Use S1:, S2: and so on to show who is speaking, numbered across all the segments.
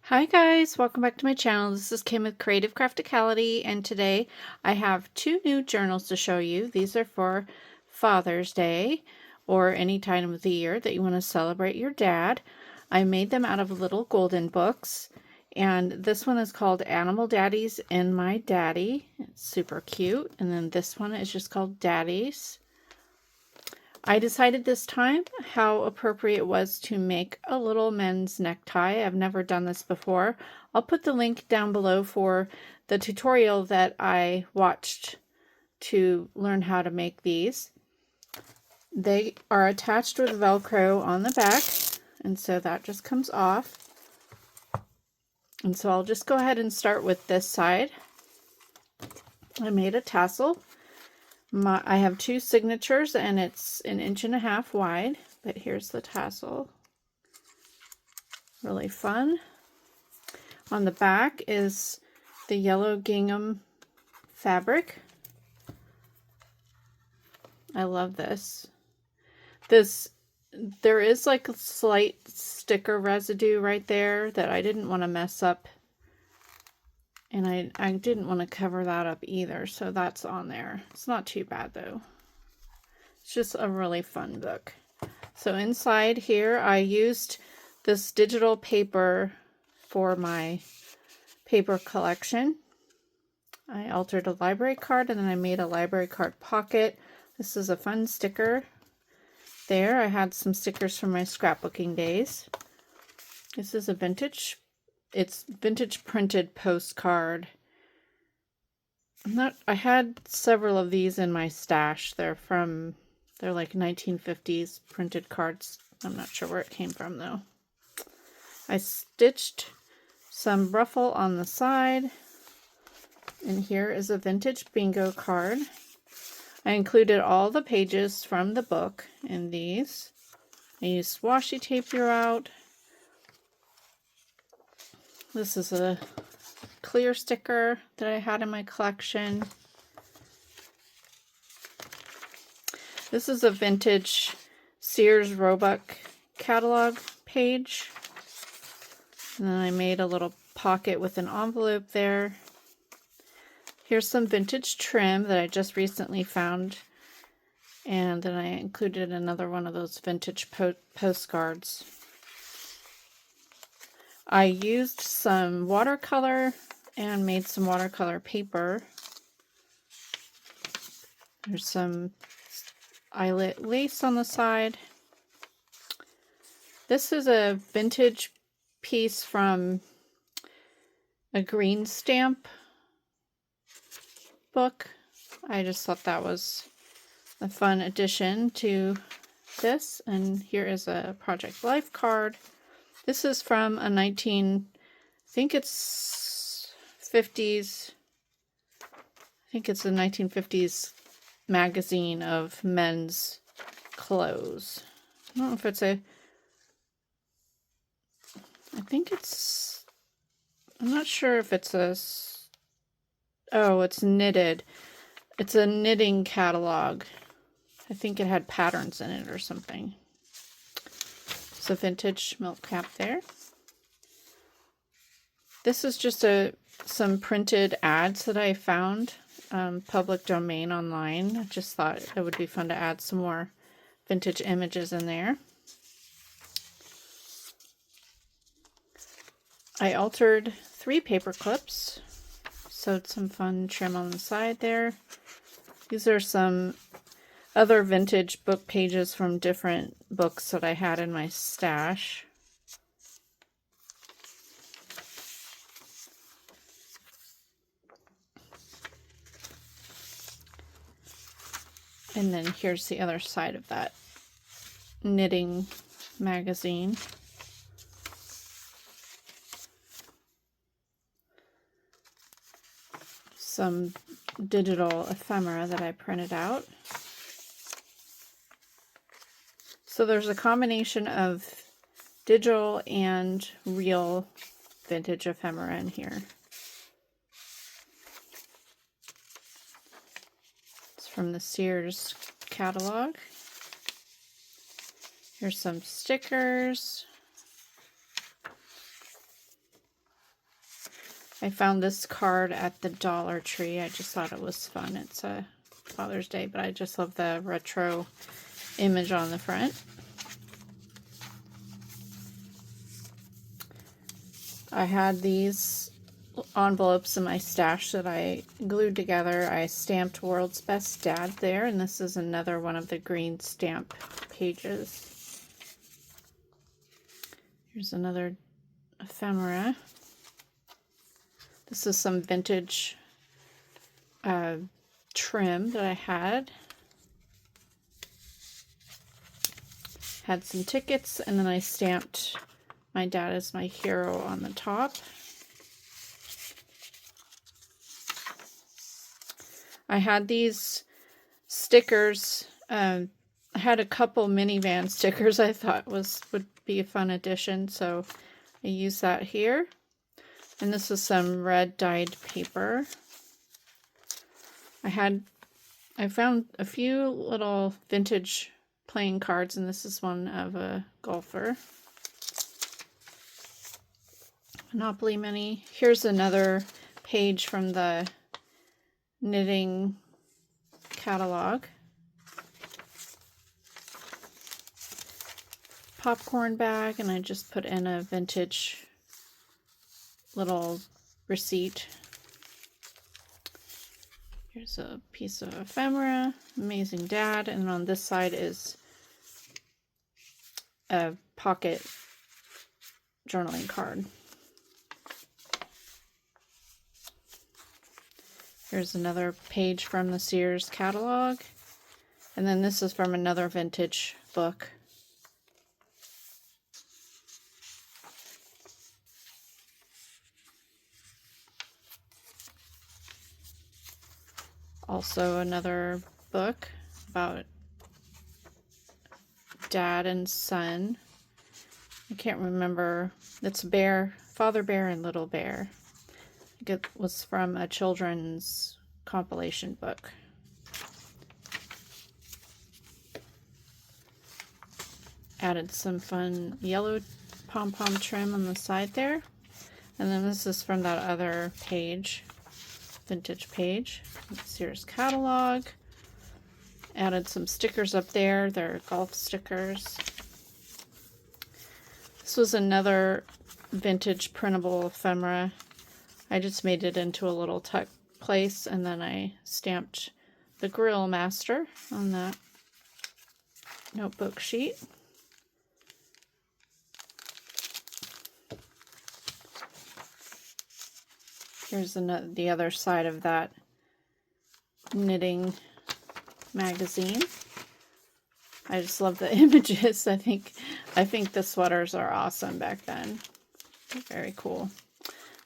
S1: Hi guys, welcome back to my channel. This is Kim with Creative Crafticality, and today I have two new journals to show you. These are for Father's Day or any time of the year that you want to celebrate your dad. I made them out of little golden books, and this one is called Animal Daddies and My Daddy. It's super cute. And then this one is just called Daddies. I decided this time how appropriate it was to make a little men's necktie. I've never done this before. I'll put the link down below for the tutorial that I watched to learn how to make these. They are attached with Velcro on the back, and so that just comes off. And so I'll just go ahead and start with this side. I made a tassel. I have two signatures and it's 1.5 inches wide, but here's the tassel. Really fun. On the back is the yellow gingham fabric. I love this. There is like a slight sticker residue right there that I didn't want to mess up. And I didn't want to cover that up either, so that's on there. It's not too bad though. It's just a really fun book. So inside here I used this digital paper for my paper collection. I altered a library card and then I made a library card pocket. This is a fun sticker. There I had some stickers from my scrapbooking days. This is a vintage printed postcard. I had several of these in my stash. They're like 1950s printed cards. I'm not sure where it came from though. I stitched some ruffle on the side, and here is a vintage bingo card. I included all the pages from the book in these. I used washi tape throughout. This is a clear sticker that I had in my collection. This is a vintage Sears Roebuck catalog page. And then I made a little pocket with an envelope there. Here's some vintage trim that I just recently found. And then I included another one of those vintage postcards. I used some watercolor and made some watercolor paper. There's some eyelet lace on the side. This is a vintage piece from a green stamp book. I just thought that was a fun addition to this. And here is a Project Life card. This is from a I think it's 50s. I think it's a 1950s magazine of men's clothes. I don't know if it's I'm not sure if it's it's knitted. It's a knitting catalog. I think it had patterns in it or something. It's a vintage milk cap there. This is just some printed ads that I found, public domain online. I just thought it would be fun to add some more vintage images in there. I altered 3 paper clips, sewed some fun trim on the side there. These are some other vintage book pages from different books that I had in my stash. And then here's the other side of that knitting magazine. Some digital ephemera that I printed out. So there's a combination of digital and real vintage ephemera in here. It's from the Sears catalog. Here's some stickers. I found this card at the Dollar Tree. I just thought it was fun. It's a Father's Day, but I just love the retro image on the front. I had these envelopes in my stash that I glued together. I stamped World's Best Dad there, and this is another one of the green stamp pages. Here's another ephemera. This is some vintage trim that I had. Had some tickets, and then I stamped My Dad Is My Hero on the top. I had these stickers. I had a couple minivan stickers I thought would be a fun addition, so I used that here. And this is some red dyed paper. I found a few little vintage playing cards, and this is one of a golfer. Monopoly Mini. Here's another page from the knitting catalog. Popcorn bag, and I just put in a vintage little receipt. Here's a piece of ephemera, Amazing Dad, and on this side is a pocket journaling card. Here's another page from the Sears catalog, and then this is from another vintage book. Also another book about dad and son. I can't remember. It's Father Bear and Little Bear. I think it was from a children's compilation book. Added some fun yellow pom-pom trim on the side there. And then this is from that other page, vintage page. Sears catalog. Added some stickers up there. They're golf stickers. This was another vintage printable ephemera. I just made it into a little tuck place, and then I stamped the Grill Master on that notebook sheet. Here's the other side of that knitting magazine. I just love the images. I think the sweaters are awesome back then. Very cool.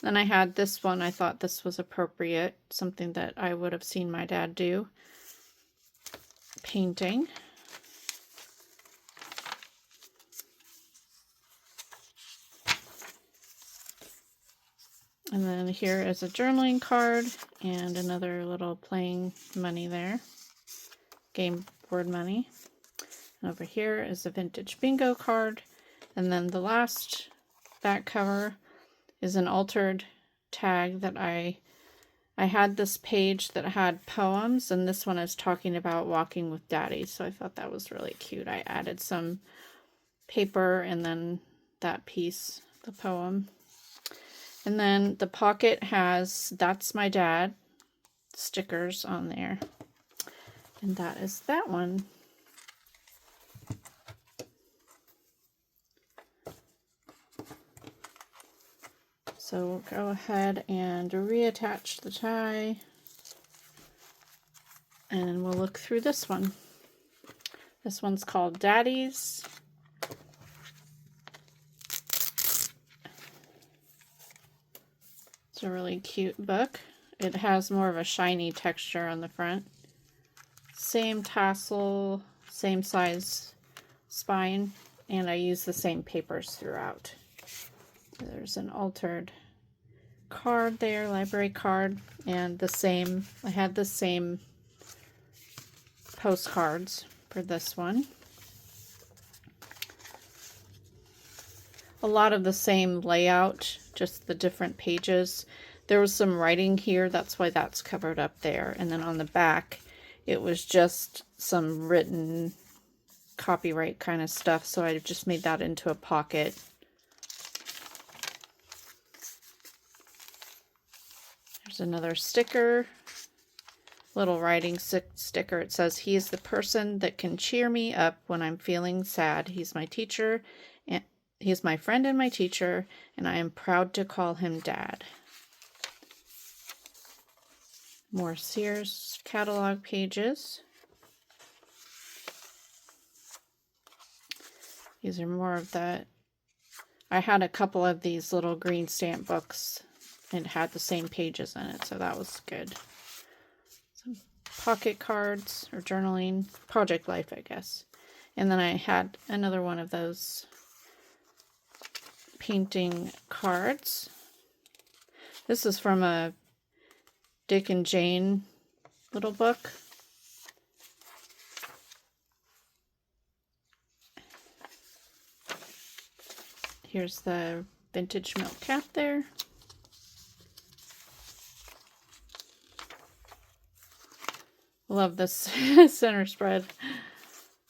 S1: Then I had this one. I thought this was appropriate, something that I would have seen my dad do. Painting. And then here is a journaling card and another little playing money there. Game board money. And over here is a vintage bingo card. And then the last back cover is an altered tag that I had this page that had poems, and this one is talking about walking with daddy, so I thought that was really cute. I added some paper and then that piece, the poem. And then the pocket has That's My Dad stickers on there. And that is that one. So we'll go ahead and reattach the tie, and we'll look through this one. This one's called Daddy's. It's a really cute book. It has more of a shiny texture on the front. Same tassel, same size spine, and I use the same papers throughout. There's an altered card there, library card, and the same, I had the same postcards for this one. A lot of the same layout, just the different pages. There was some writing here, that's why that's covered up there. And then on the back, it was just some written copyright kind of stuff, so I just made that into a pocket. There's another sticker, little writing sticker. It says, "He is the person that can cheer me up when I'm feeling sad. He's my teacher, and he is my friend and my teacher, and I am proud to call him Dad." More Sears catalog pages. These are more of the, I had a couple of these little green stamp books and had the same pages in it, so that was good. Some pocket cards or journaling, project life, I guess. And then I had another one of those painting cards. This is from a Dick and Jane little book. Here's the vintage milk cap there. Love this center spread.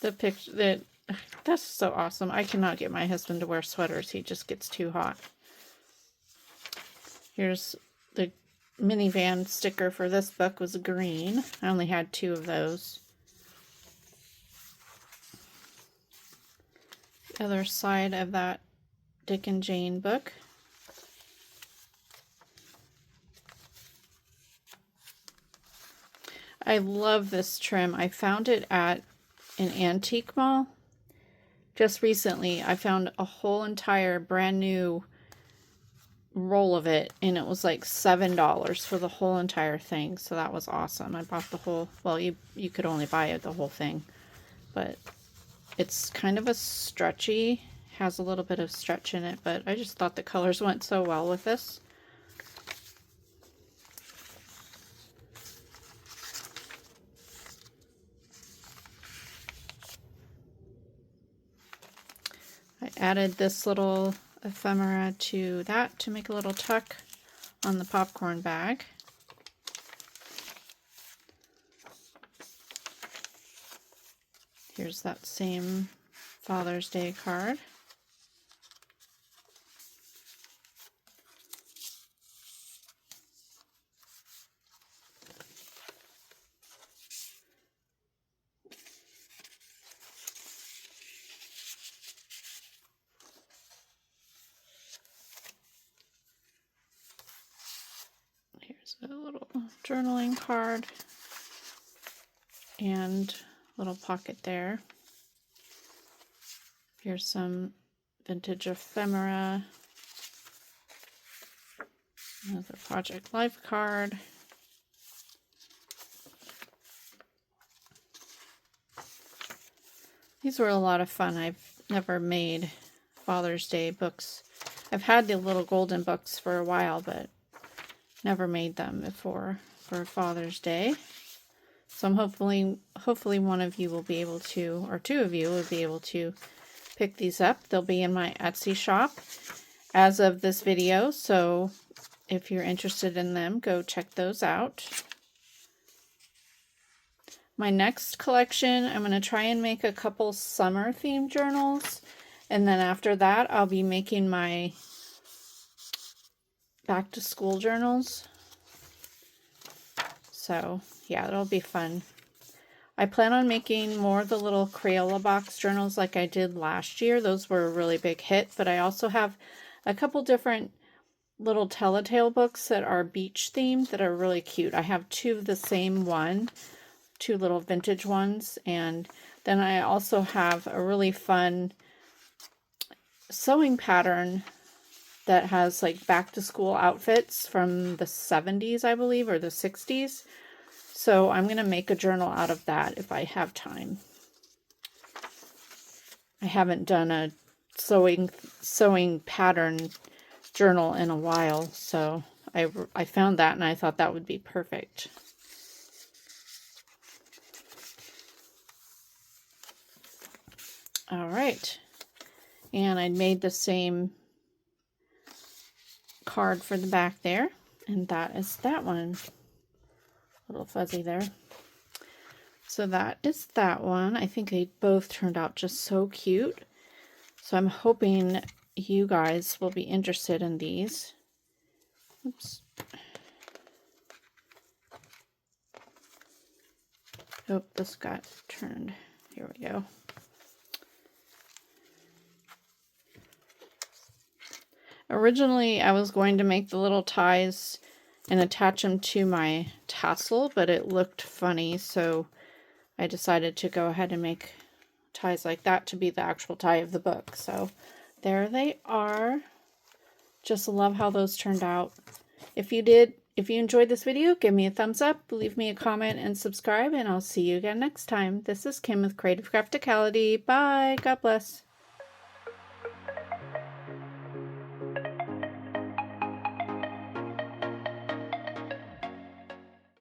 S1: The picture that's so awesome. I cannot get my husband to wear sweaters. He just gets too hot. Here's the minivan sticker for this book, was green. I only had 2 of those. The other side of that Dick and Jane book. I love this trim. I found it at an antique mall just recently. I found a whole entire brand new roll of it, and it was like $7 for the whole entire thing, so that was awesome. I bought the whole, well, you could only buy it the whole thing, but it's kind of a stretchy, has a little bit of stretch in it, but I just thought the colors went so well with this. I added this little ephemera to that to make a little tuck on the popcorn bag. Here's that same Father's Day card. Here's a little journaling card and little pocket there. Here's some vintage ephemera. Another Project Life card. These were a lot of fun. I've never made Father's Day books. I've had the little golden books for a while, but never made them before for Father's Day. So I'm hopefully one of you will be able to, or 2 of you will be able to pick these up. They'll be in my Etsy shop as of this video, so if you're interested in them, go check those out. My next collection, I'm going to try and make a couple summer themed journals, and then after that I'll be making my back to school journals. So yeah, it'll be fun. I plan on making more of the little Crayola box journals like I did last year. Those were a really big hit, but I also have a couple different little Telltale books that are beach themed that are really cute. I have 2 of the same one, 2 little vintage ones, and then I also have a really fun sewing pattern that has like back to school outfits from the 70s, I believe, or the 60s. So I'm going to make a journal out of that if I have time. I haven't done a sewing pattern journal in a while, so I found that and I thought that would be perfect. All right, and I made the same card for the back there. And that is that one. A little fuzzy there. So that is that one. I think they both turned out just so cute. So I'm hoping you guys will be interested in these. Oops. Oh, this got turned. Here we go. Originally, I was going to make the little ties and attach them to my tassel, but it looked funny, so I decided to go ahead and make ties like that to be the actual tie of the book. So there they are. Just love how those turned out. If you enjoyed this video, give me a thumbs up, leave me a comment, and subscribe, and I'll see you again next time. This is Kim with Creative Crafticality. Bye. God bless.